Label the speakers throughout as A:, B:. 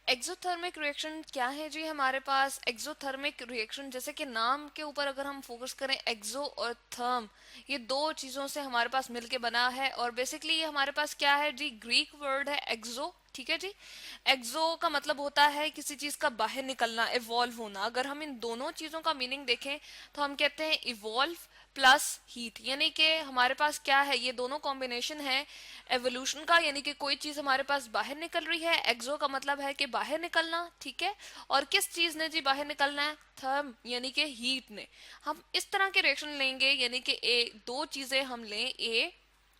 A: Exothermic reaction क्या है जी? हमारे पास एक्सोथर्मिक रिएक्शन, जैसे कि नाम के ऊपर अगर हम फोकस करें, एक्सो और थर्म, ये दो चीजों से हमारे पास मिलके बना है। और बेसिकली ये हमारे पास क्या है जी? ग्रीक वर्ड है एक्सो, ठीक है जी। एक्सो का मतलब होता है किसी चीज का बाहर निकलना, इवॉल्व होना। अगर हम इन दोनों चीजों का मीनिंग देखें तो हम कहते हैं इवॉल्व प्लस हीट, यानी कि हमारे पास क्या है, ये दोनों कॉम्बिनेशन है एवोल्यूशन का, यानी कि कोई चीज हमारे पास बाहर निकल रही है। एक्सो का मतलब है कि बाहर निकलना, ठीक है। और किस चीज ने जी बाहर निकलना है? थर्म, यानी कि हीट ने। हम इस तरह के रिएक्शन लेंगे, यानी कि ए दो चीजें हम लें, ए,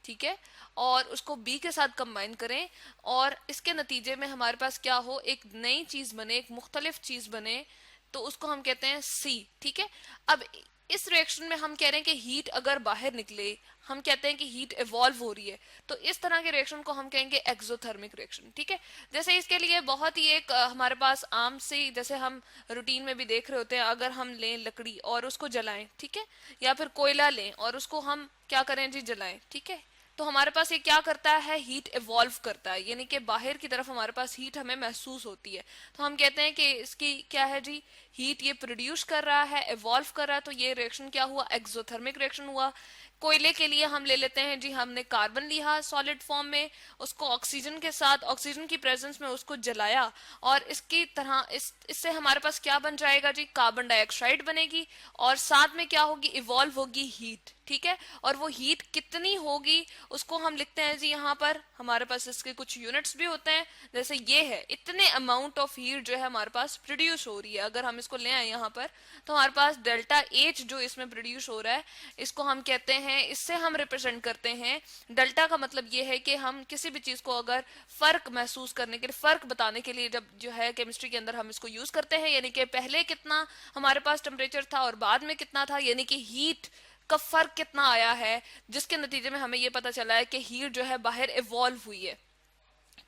A: ठीक है, और उसको बी के साथ कंबाइन करें, और इसके नतीजे में हमारे पास क्या हो, एक नई चीज बने, एक मुख्तलिफ चीज बने, तो उसको हम कहते हैं सी, ठीक है। अब इस रिएक्शन में हम कह रहे हैं कि हीट अगर बाहर निकले, हम कहते हैं कि हीट इवॉल्व हो रही है, तो इस तरह के रिएक्शन को हम कहेंगे एक्सोथर्मिक रिएक्शन, ठीक है। जैसे इसके लिए बहुत ही एक हमारे पास आम से, जैसे हम रूटीन में भी देख रहे होते हैं, अगर हम लें लकड़ी और उसको जलाएं, ठीक है, या फिर कोयला लें और उसको हम क्या करें जी? जलाएं, ठीक है। तो हमारे पास ये क्या करता है? हीट इवॉल्व करता है, यानी कि बाहर की तरफ हमारे पास हीट हमें महसूस होती है। तो हम कहते हैं कि इसकी क्या है जी? हीट ये प्रोड्यूस कर रहा है, इवॉल्व कर रहा है, तो ये रिएक्शन क्या हुआ? एक्सोथर्मिक रिएक्शन हुआ। कोयले के लिए हम ले लेते हैं जी, हमने कार्बन लिया सॉलिड फॉर्म में, उसको ऑक्सीजन के साथ, ऑक्सीजन की प्रेजेंस में उसको जलाया, और इसकी तरह इससे हमारे पास क्या बन जाएगा जी? कार्बन डाइऑक्साइड बनेगी, और साथ में क्या होगी? इवॉल्व होगी हीट, ठीक है। और वो हीट कितनी होगी उसको हम लिखते हैं जी यहाँ पर, हमारे पास इसके कुछ यूनिट्स भी होते हैं, जैसे ये है, इतने अमाउंट ऑफ हीट जो है हमारे पास प्रोड्यूस हो रही है। अगर हम इसको ले आए यहाँ पर, तो हमारे पास डेल्टा एच जो इसमें प्रोड्यूस हो रहा है, इसको हम कहते हैं, इससे हम रिप्रेजेंट करते हैं। डेल्टा का मतलब ये है कि हम किसी भी चीज को अगर फर्क महसूस करने के लिए, फर्क बताने के लिए, जब जो है केमिस्ट्री के अंदर हम इसको यूज करते हैं, यानी कि पहले कितना हमारे पास टेम्परेचर था और बाद में कितना था, यानी कि हीट का फर्क कितना आया है, जिसके नतीजे में हमें यह पता चला है कि हीट जो है बाहर इवॉल्व हुई है।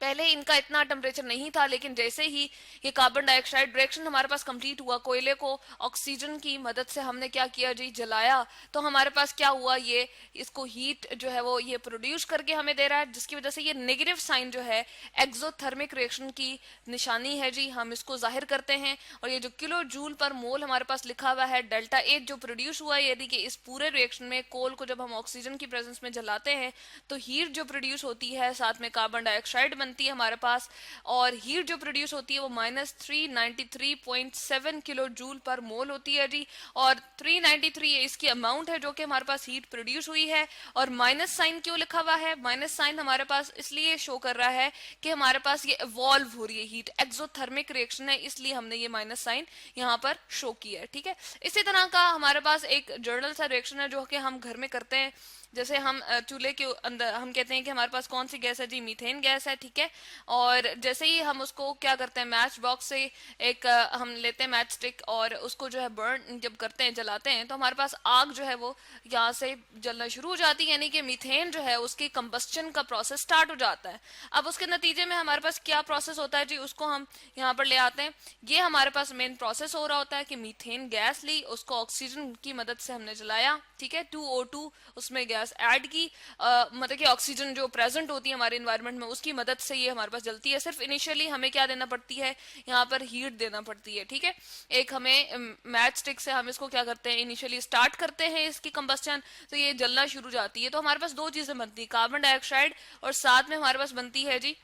A: पहले इनका इतना टेम्परेचर नहीं था, लेकिन जैसे ही ये कार्बन डाइऑक्साइड रिएक्शन हमारे पास कंप्लीट हुआ, कोयले को ऑक्सीजन की मदद से हमने क्या किया जी? जलाया, तो हमारे पास क्या हुआ? ये इसको हीट जो है वो ये प्रोड्यूस करके हमें दे रहा है, जिसकी वजह से ये नेगेटिव साइन जो है एक्सोथर्मिक रिएक्शन की निशानी है जी, हम इसको जाहिर करते हैं। और ये जो किलो जूल पर मोल हमारे पास लिखा हुआ है, डेल्टा एच जो प्रोड्यूस हुआ है, यदि कि इस पूरे रिएक्शन में कोल को जब हम ऑक्सीजन की प्रेजेंस में जलाते हैं, तो हीट जो प्रोड्यूस होती है, साथ में कार्बन डाइऑक्साइड बनती है हमारे पास, और हीट जो प्रोड्यूस होती है वो -393.7 किलो जूल पर मोल होती है जी। और 393 इसकी अमाउंट है जो कि हमारे पास हीट प्रोड्यूस हुई है। और माइनस साइन क्यों लिखा हुआ है? माइनस साइन हमारे पास इसलिए शो कर रहा है कि हमारे पास ये इवॉल्व हो रही है हीट, एक्सोथर्मिक रिएक्शन है, इसलिए हमने ये माइनस साइन यहाँ पर शो किया है, ठीक है। इसी तरह का हमारे पास एक जर्नल सा रिएक्शन है जो कि हम घर में करते हैं। जैसे हम चूल्हे के अंदर हम कहते हैं कि हमारे पास कौन सी गैस है जी? मीथेन गैस है, ठीक है। और जैसे ही हम उसको क्या करते हैं, मैच बॉक्स से एक हम लेते हैं मैच स्टिक, और उसको जो है बर्न जब करते हैं, जलाते हैं, तो हमारे पास आग जो है वो यहाँ से जलना शुरू हो जाती है, यानी कि मीथेन जो है उसकी कंबस्टन का प्रोसेस स्टार्ट हो जाता है। अब उसके नतीजे में हमारे पास क्या प्रोसेस होता है जी? उसको हम यहाँ पर ले आते हैं। ये हमारे पास मेन प्रोसेस हो रहा होता है कि मीथेन गैस ली, उसको ऑक्सीजन की मदद से हमने जलाया, ठीक है, 2O2 उसमें गैस ऐड की, मतलब कि ऑक्सीजन जो प्रेजेंट होती है हमारे इन्वायरमेंट में, उसकी मदद से ये हमारे पास जलती है। सिर्फ इनिशियली हमें क्या देना पड़ती है? यहाँ पर हीट देना पड़ती है, ठीक है। एक हमें मैच स्टिक से हम इसको क्या करते हैं, इनिशियली स्टार्ट करते हैं इसकी कंबस्टन, तो ये जलना शुरू जाती है। तो हमारे पास दो चीजें बनती है, कार्बन डाइऑक्साइड, और साथ में हमारे पास बनती है जी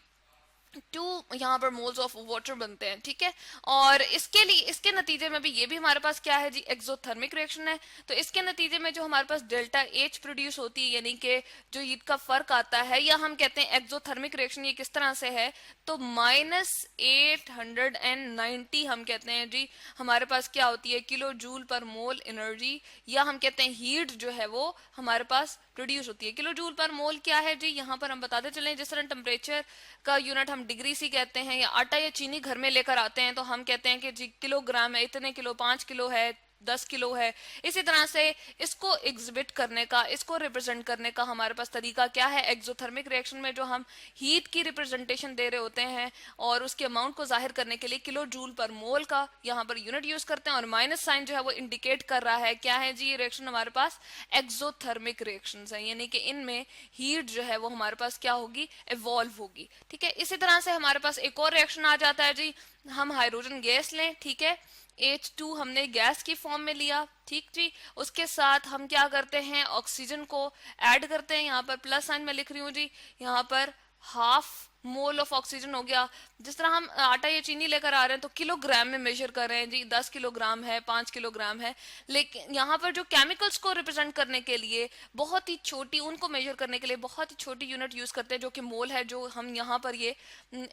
A: 2 यहाँ पर मोल्स ऑफ वाटर बनते हैं, ठीक है। और इसके लिए, इसके नतीजे में भी ये भी हमारे पास क्या है जी? एक्सोथर्मिक रिएक्शन है। तो इसके नतीजे में जो हमारे पास डेल्टा एच प्रोड्यूस होती है, यानी कि जो हीट का फर्क आता है, या हम कहते हैं एक्सोथर्मिक रिएक्शन ये किस तरह से है, तो -890 हम कहते हैं जी हमारे पास क्या होती है? किलो जूल पर मोल एनर्जी, या हम कहते हैं हीट जो है वो हमारे पास प्रोड्यूस होती है। किलो जूल पर मोल क्या है जी? यहाँ पर हम बताते चले, जिस तरह टेम्परेचर का यूनिट हम डिग्री सी कहते हैं, या आटा या चीनी घर में लेकर आते हैं तो हम कहते हैं कि जी किलोग्राम है, इतने किलो, 5 किलो है, 10 किलो है। इसी तरह से इसको एग्जिबिट करने का, इसको रिप्रेजेंट करने का हमारे पास तरीका क्या है? एक्सोथर्मिक रिएक्शन में जो हम हीट की रिप्रेजेंटेशन दे रहे होते हैं और उसके अमाउंट को जाहिर करने के लिए किलो जूल पर मोल का यहाँ पर यूनिट यूज करते हैं, और माइनस साइन जो है वो इंडिकेट कर रहा है क्या है जी? ये रिएक्शन हमारे पास एक्सोथर्मिक रिएक्शंस है, यानी कि इनमें हीट जो है वो हमारे पास क्या होगी? इवॉल्व होगी। ठीक है, इसी तरह से हमारे पास एक और रिएक्शन आ जाता है जी, हम हाइड्रोजन गैस लें, ठीक है, H2 हमने गैस की फॉर्म में लिया, ठीक जी, उसके साथ हम क्या करते हैं? ऑक्सीजन को ऐड करते हैं, यहाँ पर प्लस साइन में लिख रही हूँ जी, यहाँ पर हाफ मोल ऑफ ऑक्सीजन हो गया। जिस तरह हम आटा या चीनी लेकर आ रहे हैं तो किलोग्राम में मेजर कर रहे हैं जी, 10 किलोग्राम है, 5 किलोग्राम है, लेकिन यहाँ पर जो केमिकल्स को रिप्रेजेंट करने के लिए बहुत ही छोटी, उनको मेजर करने के लिए बहुत ही छोटी यूनिट यूज करते हैं जो कि मोल है, जो हम यहाँ पर ये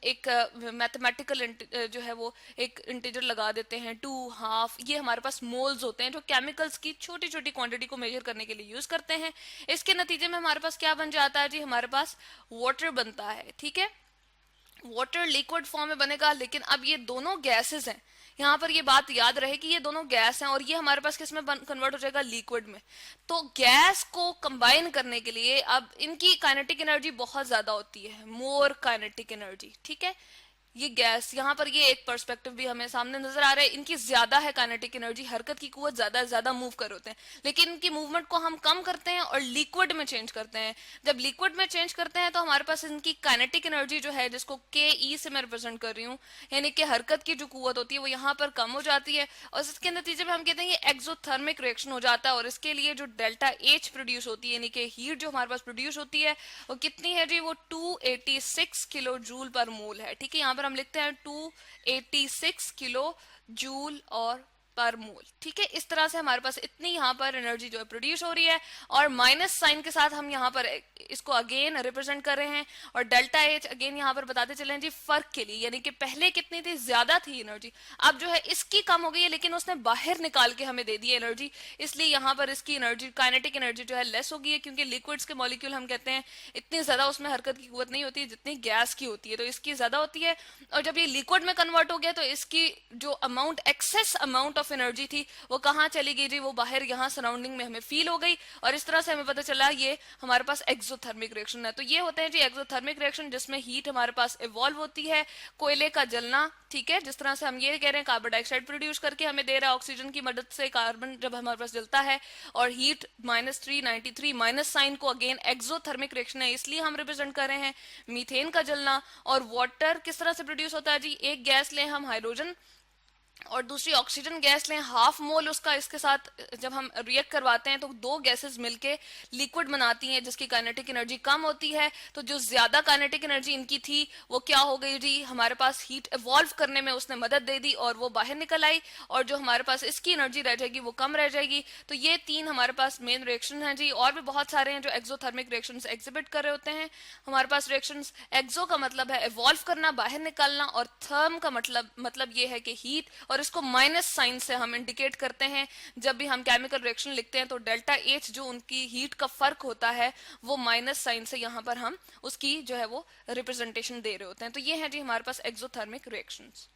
A: एक मैथमेटिकल जो है वो एक इंटीजर लगा देते हैं, 2, हाफ, ये हमारे पास मोल्स होते हैं जो केमिकल्स की छोटी छोटी क्वांटिटी को मेजर करने के लिए यूज करते हैं। इसके नतीजे में हमारे पास क्या बन जाता है जी? हमारे पास वाटर बनता है। ठीक है, वाटर लिक्विड फॉर्म में बनेगा, लेकिन अब ये दोनों गैसेस हैं, यहाँ पर ये बात याद रहे कि ये दोनों गैस हैं और ये हमारे पास किस में कन्वर्ट हो जाएगा? लिक्विड में। तो गैस को कंबाइन करने के लिए अब इनकी काइनेटिक एनर्जी बहुत ज्यादा होती है, मोर काइनेटिक एनर्जी। ठीक है, ये गैस, यहाँ पर ये एक पर्सपेक्टिव भी हमें सामने नजर आ रहा है, इनकी ज्यादा है काइनेटिक एनर्जी, हरकत की कुव्वत ज्यादा मूव कर होते हैं, लेकिन इनकी मूवमेंट को हम कम करते हैं और लिक्विड में चेंज करते हैं। जब लिक्विड में चेंज करते हैं तो हमारे पास इनकी काइनेटिक एनर्जी जो है, जिसको के ई से मैं रिप्रेजेंट कर रही हूँ, यानी कि हरकत की जो कुव्वत होती है वो यहाँ पर कम हो जाती है, और इसके नतीजे में हम कहते हैं ये एक्सोथर्मिक रिएक्शन हो जाता है। और इसके लिए जो डेल्टा एच प्रोड्यूस होती है, यानी कि हीट जो हमारे पास प्रोड्यूस होती है, वो कितनी है जी? वो 286 किलो जूल पर मोल है। ठीक है, यहाँ पर हम लिखते हैं 286 किलो जूल और पर मोल। ठीक है, इस तरह से हमारे पास इतनी यहाँ पर एनर्जी जो है प्रोड्यूस हो रही है, और माइनस साइन के साथ हम यहाँ पर इसको अगेन रिप्रेजेंट कर रहे हैं, और डेल्टा एच अगेन यहाँ पर बताते चले जी फर्क के लिए, यानी कि पहले कितनी थी? ज्यादा थी एनर्जी, अब जो है इसकी कम हो गई है, लेकिन उसने बाहर निकाल के हमें दे दी एनर्जी, इसलिए यहाँ पर इसकी एनर्जी, काइनेटिक एनर्जी जो है लेस हो गई है, क्योंकि लिक्विड्स के मॉलिक्यूल हम कहते हैं इतनी ज्यादा उसमें हरकत की कुव्वत नहीं होती है जितनी गैस की होती है, तो इसकी ज्यादा होती है। और जब ये लिक्विड में कन्वर्ट हो गया तो इसकी जो amount, excess amount of energy थी, वो कहाँ चली गई जी? वो बाहर यहाँ सराउंडिंग में हमें फील हो गई, और इस तरह से हमें पता चला ये हमारे पास एक्सोथर्मिक रिएक्शन है। तो ये होते हैं जी एक्सोथर्मिक रिएक्शन, जिसमें हीट हमारे पास इवॉल्व होती है, कोयले का जलना। ठीक है, जिस तरह से हम ये कह रहे हैं कार्बन डाइऑक्साइड प्रोड्यूस करके हमें दे रहा है ऑक्सीजन की मदद से, कार्बन जब हमारे पास जलता है, और हीट -393 माइनस साइन को अगेन एक्सोथर्मिक रिएक्शन है, इसलिए हम रिप्रेजेंट कर रहे हैं। मीथेन का जलना, और वाटर किस तरह से प्रोड्यूस होता है जी? एक गैस लें हम हाइड्रोजन, और दूसरी ऑक्सीजन गैस लें, हाफ मोल उसका, इसके साथ जब हम रिएक्ट करवाते हैं तो दो गैसेस मिलके लिक्विड बनाती हैं जिसकी काइनेटिक एनर्जी कम होती है। तो जो ज्यादा काइनेटिक एनर्जी इनकी थी वो क्या हो गई जी? हमारे पास हीट इवॉल्व करने में उसने मदद दे दी और वो बाहर निकल आई, और जो हमारे पास इसकी एनर्जी रह जाएगी वो कम रह जाएगी। तो ये तीन हमारे पास मेन रिएक्शन है जी, और भी बहुत सारे हैं जो एक्सोथर्मिक रिएक्शन एग्जिबिट कर रहे होते हैं। हमारे पास रिएक्शन, एक्सो का मतलब है इवॉल्व करना, बाहर निकलना, और थर्म का मतलब ये है कि हीट, और इसको माइनस साइन से हम इंडिकेट करते हैं। जब भी हम केमिकल रिएक्शन लिखते हैं तो डेल्टा एच जो उनकी हीट का फर्क होता है वो माइनस साइन से यहाँ पर हम उसकी जो है वो रिप्रेजेंटेशन दे रहे होते हैं। तो ये है जी हमारे पास एक्सोथर्मिक रिएक्शंस।